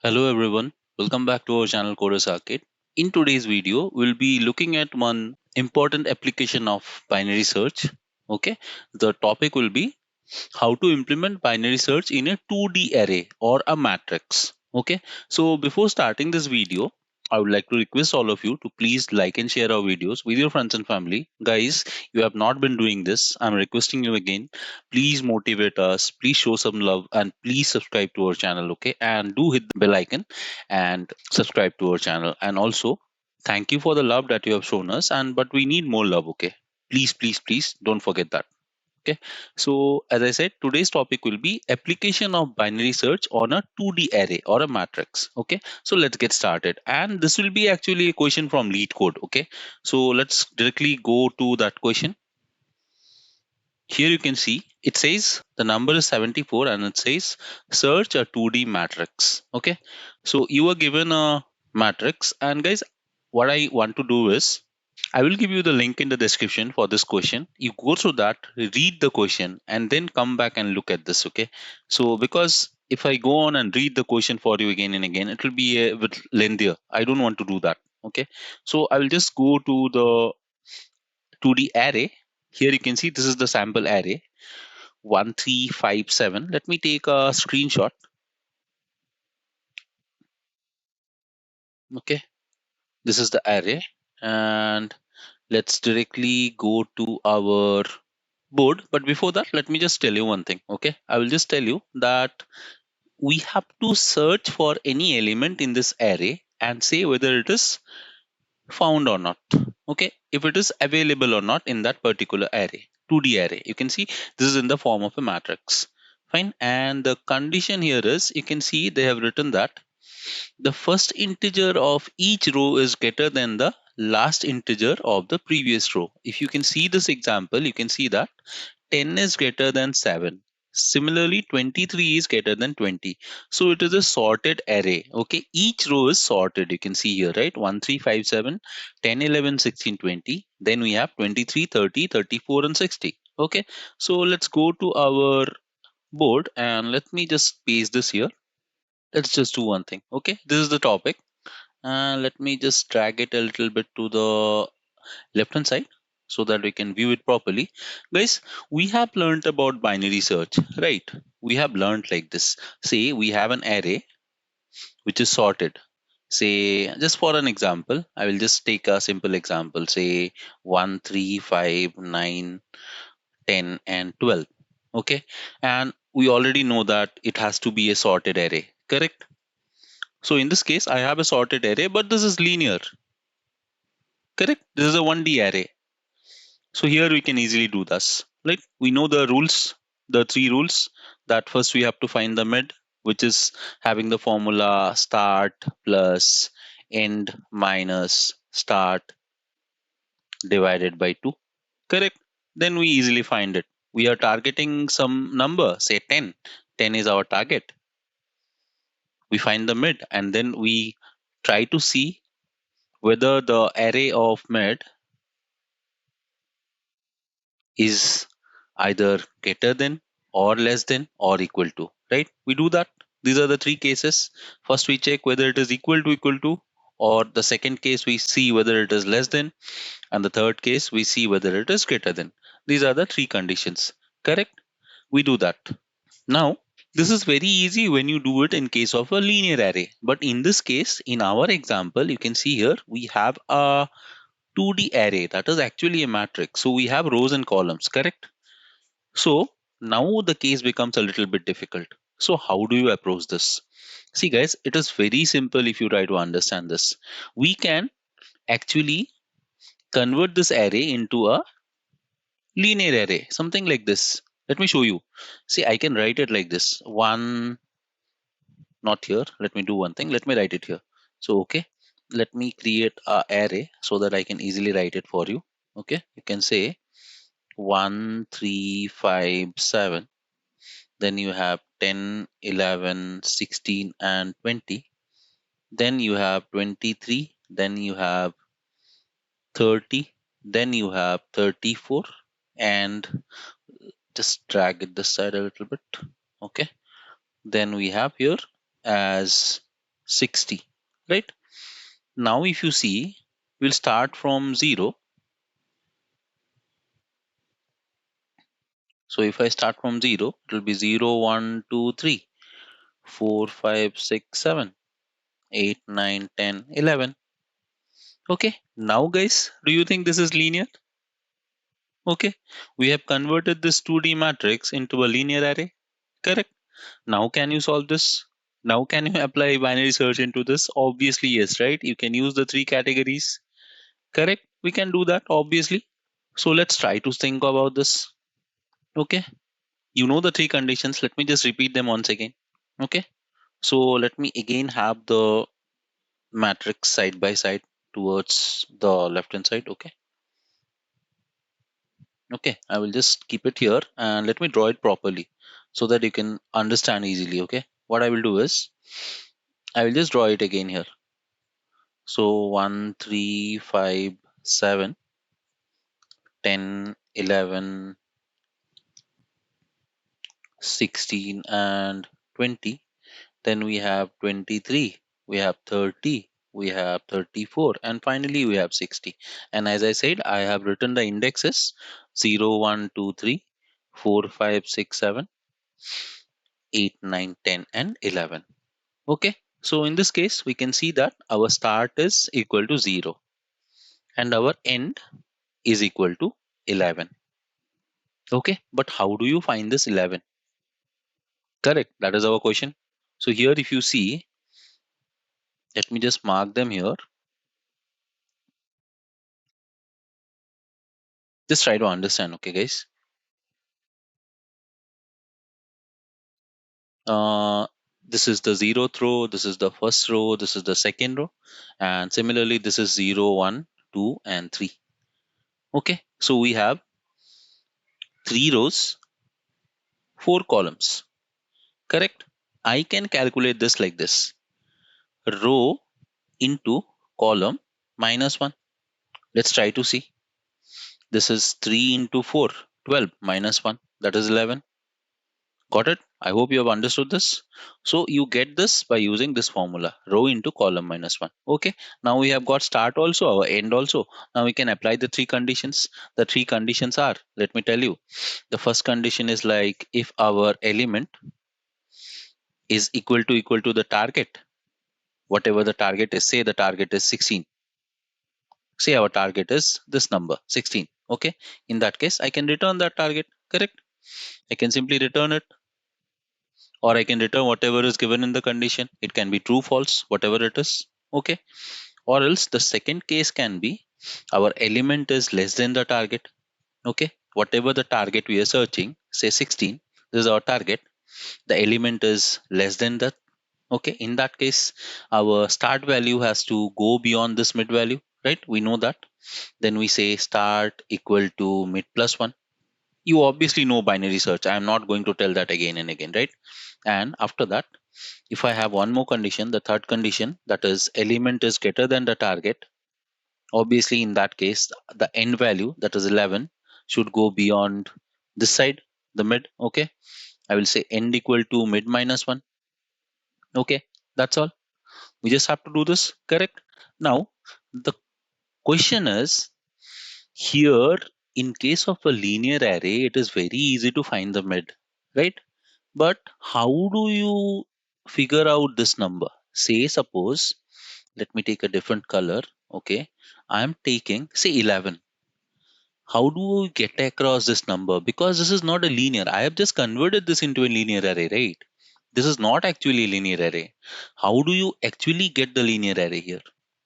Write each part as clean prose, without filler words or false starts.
Hello everyone, welcome back to our channel Chorus Arcade. In today's video, we'll be looking at one important application of binary search. Okay, the topic will be how to implement binary search in a 2D array or a matrix. Okay, so before starting this video, I would like to request all of you to please like and share our videos with your friends and family. Guys, you have not been doing this. I'm requesting you again. Please motivate us. Please show some love and please subscribe to our channel. Okay, and do hit the bell icon and subscribe to our channel. And also, thank you for the love that you have shown us. But we need more love. Okay, please don't forget that. Okay, so as I said, today's topic will be application of binary search on a 2D array or a matrix. Okay, so let's get started. And this will be actually a question from leetcode. Okay, so let's directly go to that question. Here you can see it says the number is 74 and it says search a 2D matrix. Okay, so you are given a matrix, and guys, what I want to do is I will give you the link in the description for this question. You go through that, read the question, and then come back and look at this. Okay. So, because if I go on and read the question for you again and again, it will be a bit lengthier. I don't want to do that. Okay. So, I will just go to the 2D array. Here you can see this is the sample array 1357. Let me take a screenshot. Okay. This is the array. And let's directly go to our board. But before that, let me just tell you one thing. Okay, I will just tell you that we have to search for any element in this array and say whether it is found or not. Okay, if it is available or not in that particular array, 2D array. You can see this is in the form of a matrix. Fine. And the condition here is, you can see they have written that the first integer of each row is greater than the last integer of the previous row. If you can see this example, you can see that 10 is greater than 7. Similarly, 23 is greater than 20. So it is a sorted array. Okay, each row is sorted. You can see here, right? 1, 3, 5, 7, 10, 11, 16, 20. Then we have 23, 30, 34, and 60. Okay, so let's go to our board and let me just paste this here. Let's just do one thing. Okay, this is the topic. And let me just drag it a little bit to the left hand side so that we can view it properly. Guys, we have learned about binary search, right? We have learned like this. Say we have an array which is sorted. Say, just for an example, I will just take a simple example. Say 1, 3, 5, 9, 10, and 12. Okay, and we already know that it has to be a sorted array, correct? So in this case, I have a sorted array, but this is linear, correct? This is a 1D array. So here we can easily do this. Like, we know the rules, the three rules, that first we have to find the mid, which is having the formula start plus end minus start divided by 2. Correct? Then we easily find it. We are targeting some number, say 10. 10 is our target. We find the mid and then we try to see whether the array of mid is either greater than or less than or equal to, right? We do that. These are the three cases. First we check whether it is equal to, or the second case we see whether it is less than, and the third case we see whether it is greater than. These are the three conditions, correct? We do that. Now this is very easy when you do it in case of a linear array, but in this case, in our example, you can see here we have a 2D array that is actually a matrix. So we have rows and columns, correct? So now the case becomes a little bit difficult. So how do you approach this? See guys, it is very simple if you try to understand this. We can actually convert this array into a linear array, something like this. Let me show you. See, I can write it like this. One, not here. Let me do one thing. Let me write it here. So, okay. Let me create a array so that I can easily write it for you. Okay. You can say 1, 3, 5, 7. Then you have 10, 11, 16, and 20. Then you have 23. Then you have 30. Then you have 34. And just drag it this side a little bit. Okay. Then we have here as 60, right? Now if you see, we'll start from 0. So if I start from 0, it will be 0, 1, 2, 3, 4, 5, 6, 7, 8, 9, 10, 11. Okay, now guys, do you think this is linear? Okay, we have converted this 2D matrix into a linear array, correct? Now can you solve this? Now can you apply binary search into this? Obviously yes, right? You can use the three categories, correct? We can do that, obviously. So let's try to think about this. Okay, you know the three conditions. Let me just repeat them once again. Okay, so let me again have the matrix side by side towards the left hand side. Okay, okay, I will just keep it here and let me draw it properly so that you can understand easily. Okay, what I will do is I will just draw it again here. So 1, 3, 5, 7, 10, 11, 16, and 20. Then we have 23, we have 30, we have 34, and finally we have 60. And as I said, I have written the indexes 0, 1, 2, 3, 4, 5, 6, 7, 8, 9, 10, and 11. Okay, so in this case, we can see that our start is equal to 0 and our end is equal to 11. Okay, but how do you find this 11? Correct, that is our question. So here, if you see, let me just mark them here. Just try to understand, okay, guys. Uh, this is the zeroth row, this is the first row, this is the second row, and similarly, this is 0, 1, 2, and 3. Okay, so we have 3 rows, 4 columns. Correct? I can calculate this like this: row into column minus 1. Let's try to see. This is 3 into 4, 12 minus 1, that is 11. Got it? I hope you have understood this. So you get this by using this formula, row into column minus 1. Okay. Now we have got start also, our end also. Now we can apply the three conditions. The three conditions are, let me tell you. The first condition is like if our element is equal to the target, whatever the target is, say the target is 16. Say our target is this number 16. Okay. In that case, I can return that target. Correct. I can simply return it, or I can return whatever is given in the condition. It can be true, false, whatever it is. Okay. Or else the second case can be our element is less than the target. Okay. Whatever the target we are searching, say 16, this is our target. The element is less than that. Okay. In that case, our start value has to go beyond this mid value, right? We know that. Then we say start equal to mid plus 1. You obviously know binary search. I am not going to tell that again and again, right? And after that, if I have one more condition, the third condition, that is element is greater than the target, obviously in that case, the end value, that is 11, should go beyond this side, the mid. Okay. I will say end equal to mid minus 1. Okay. That's all. We just have to do this. Correct. Now, the question is here, in case of a linear array, it is very easy to find the mid, right? But how do you figure out this number? Say, suppose, let me take a different color. Okay. I'm taking, say, 11. How do we get across this number? Because this is not a linear. I have just converted this into a linear array, right? This is not actually a linear array. How do you actually get the linear array here?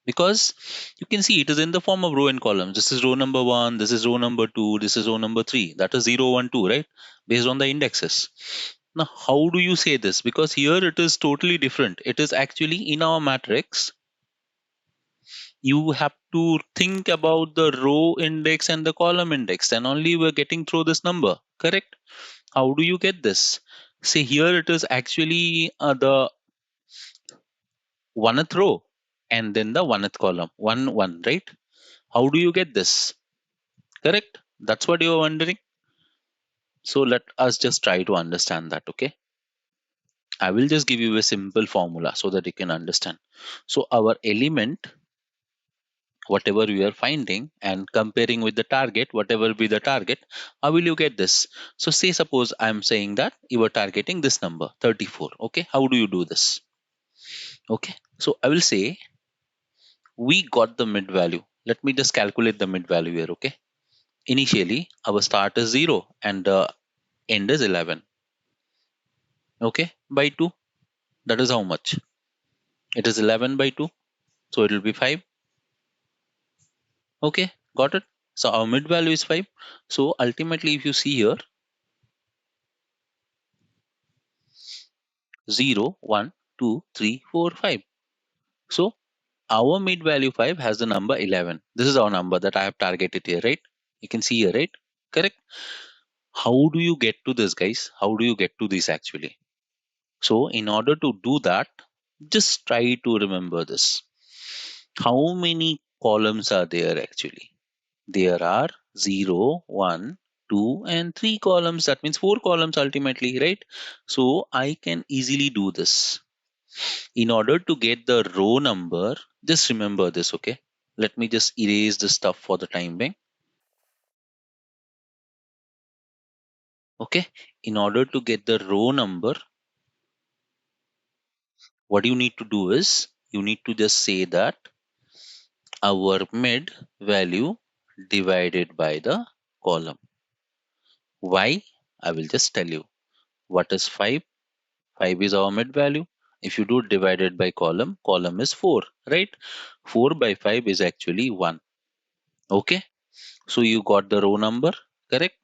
Because you can see it is in the form of row and columns. This is row number 1, this is row number 2, this is row number 3. That is 0, 1, 2, right? Based on the indexes. Now, how do you say this? Because here it is totally different. It is actually in our matrix. You have to think about the row index and the column index, and only we're getting through this number. Correct? How do you get this? See, here it is actually the 1th row and then the 1th column. 1, 1, right? How do you get this? Correct? That's what you're wondering. So let us just try to understand that. Okay. I will just give you a simple formula so that you can understand. So our element, whatever we are finding and comparing with the target, whatever be the target, how will you get this? So say suppose I'm saying that you are targeting this number 34. Okay, how do you do this? Okay, so I will say we got the mid value. Let me just calculate the mid value here. Okay, initially our start is 0 and the end is 11. Okay, by 2, that is how much? It is 11 by 2, so it will be 5. Okay, got it. So our mid value is 5. So ultimately if you see here, 0, 1, 2, 3, 4, 5. So our mid value 5 has the number 11. This is our number that I have targeted here, right? You can see here, right? Correct. How do you get to this, guys? How do you get to this actually? So in order to do that, just try to remember this. How many columns are there actually? There are 0, 1, 2, and 3 columns. That means 4 columns ultimately, right? So I can easily do this. In order to get the row number, just remember this, okay? Let me just erase the stuff for the time being. Okay, in order to get the row number, what you need to do is you need to just say that our mid value divided by the column. Why? I will just tell you. What is 5? 5 is our mid value. If you do divided by column, column is 4, right? 4 by 5 is actually 1. Okay, so you got the row number, correct?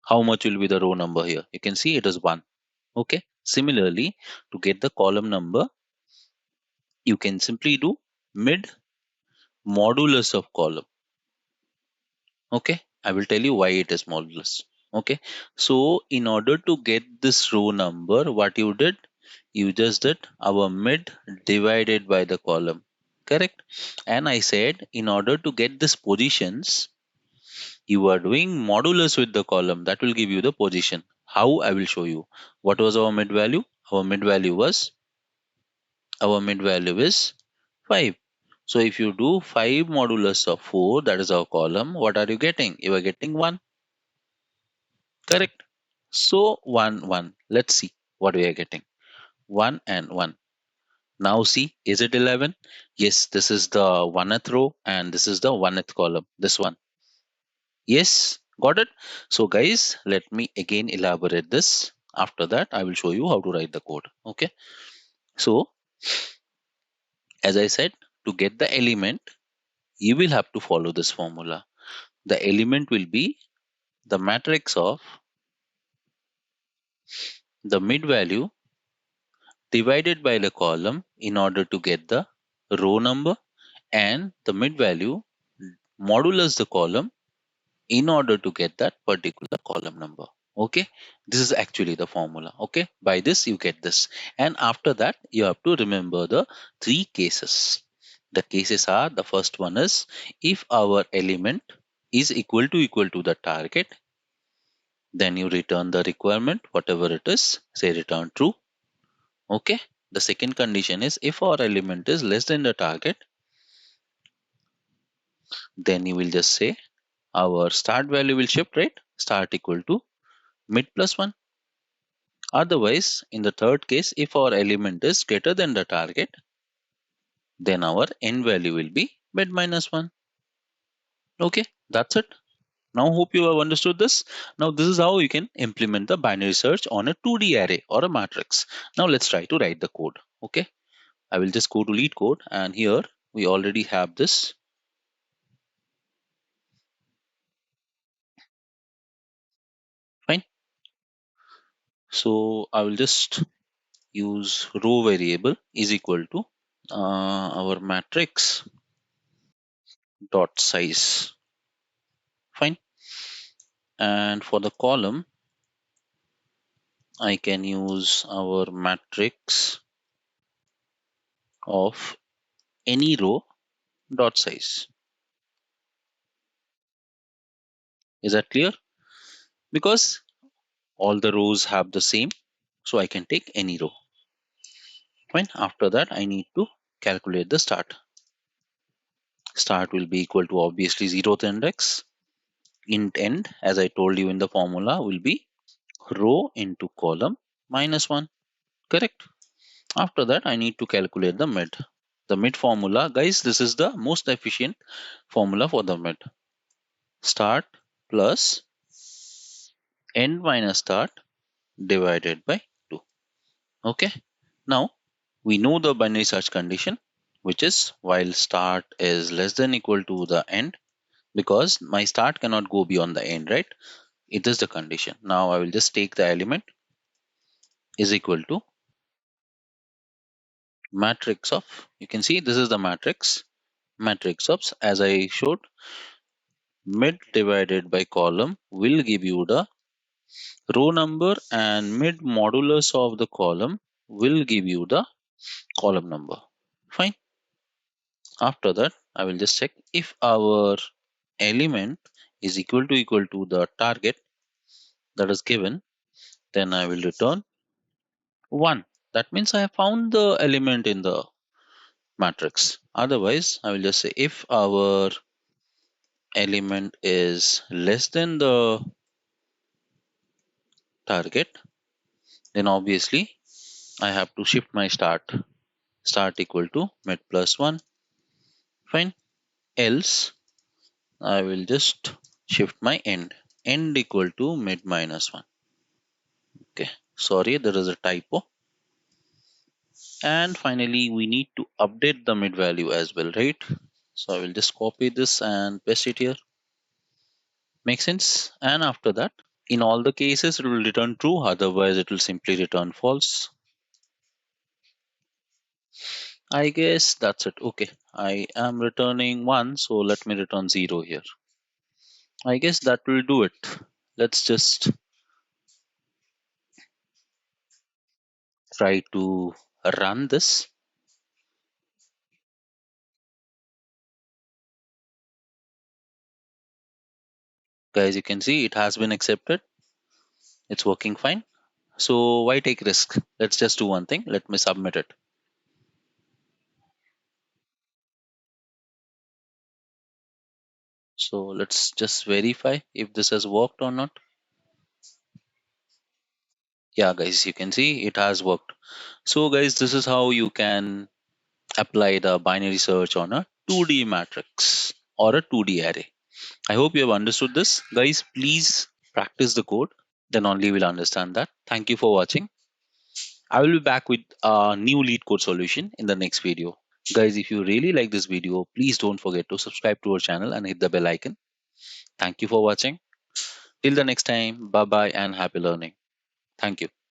How much will be the row number here? You can see it is 1. Okay, similarly, to get the column number, you can simply do mid modulus of column. Okay, I will tell you why it is modulus. Okay, so in order to get this row number, what you did, you just did our mid divided by the column, correct? And I said in order to get this positions, you are doing modulus with the column that will give you the position. How? I will show you. What was our mid value? Our mid value is 5. So if you do 5 modulus of 4, that is our column, what are you getting? You are getting 1, correct? So 1, 1. Let's see what we are getting. 1 and 1. Now see, is it 11? Yes, this is the 1th row and this is the 1th column. This one. Yes, got it. So guys, let me again elaborate this. After that, I will show you how to write the code. Okay. So as I said, to get the element, you will have to follow this formula. The element will be the matrix of the mid value divided by the column in order to get the row number, and the mid value modulus the column in order to get that particular column number. Okay, this is actually the formula. Okay, by this you get this, and after that you have to remember the 3 cases. The cases are, the first one is if our element is equal to the target, then you return the requirement whatever it is, say return true. Okay, the second condition is if our element is less than the target, then you will just say our start value will shift, right? Start equal to mid plus 1. Otherwise, in the third case, if our element is greater than the target, then our end value will be mid minus 1. Okay, that's it. Now hope you have understood this. Now this is how you can implement the binary search on a 2D array or a matrix. Now let's try to write the code. Okay, I will just go to leetcode, and here we already have this. Fine. So I will just use row variable is equal to our matrix dot size. Fine. And for the column, I can use our matrix of any row dot size. Is that clear? Because all the rows have the same, so I can take any row. Fine. After that, I need to calculate the start. Start will be equal to obviously 0th index. Int end, as I told you in the formula, will be row into column minus 1. Correct. After that, I need to calculate the mid. The mid formula, guys, this is the most efficient formula for the mid. Start plus end minus start divided by 2. Okay. Now, we know the binary search condition, which is while start is less than equal to the end, because my start cannot go beyond the end, right? It is the condition. Now I will just take the element is equal to matrix of, you can see this is the matrix of, as I showed, mid divided by column will give you the row number, and mid modulus of the column will give you the column number. Fine. After that, I will just check if our element is equal to the target that is given, then I will return 1. That means I have found the element in the matrix. Otherwise, I will just say if our element is less than the target, then obviously I have to shift my start equal to mid plus 1. Fine. Else I will just shift my end equal to mid minus 1. Okay, sorry, there is a typo. And finally, we need to update the mid value as well, right? So I will just copy this and paste it here. Make sense? And after that, in all the cases, it will return true. Otherwise, it will simply return false. I guess that's it. Okay, I am returning 1, so let me return 0 here. I guess that will do it. Let's just try to run this. Guys, you can see it has been accepted. It's working fine. So why take risk? Let's just do one thing. Let me submit it. So let's just verify if this has worked or not. Yeah, guys, you can see it has worked. So guys, this is how you can apply the binary search on a 2D matrix or a 2D array. I hope you have understood this. Guys, please practice the code. Then only we'll understand that. Thank you for watching. I will be back with a new lead code solution in the next video. Guys, if you really like this video, please don't forget to subscribe to our channel and hit the bell icon. Thank you for watching. Till the next time, bye bye and happy learning. Thank you.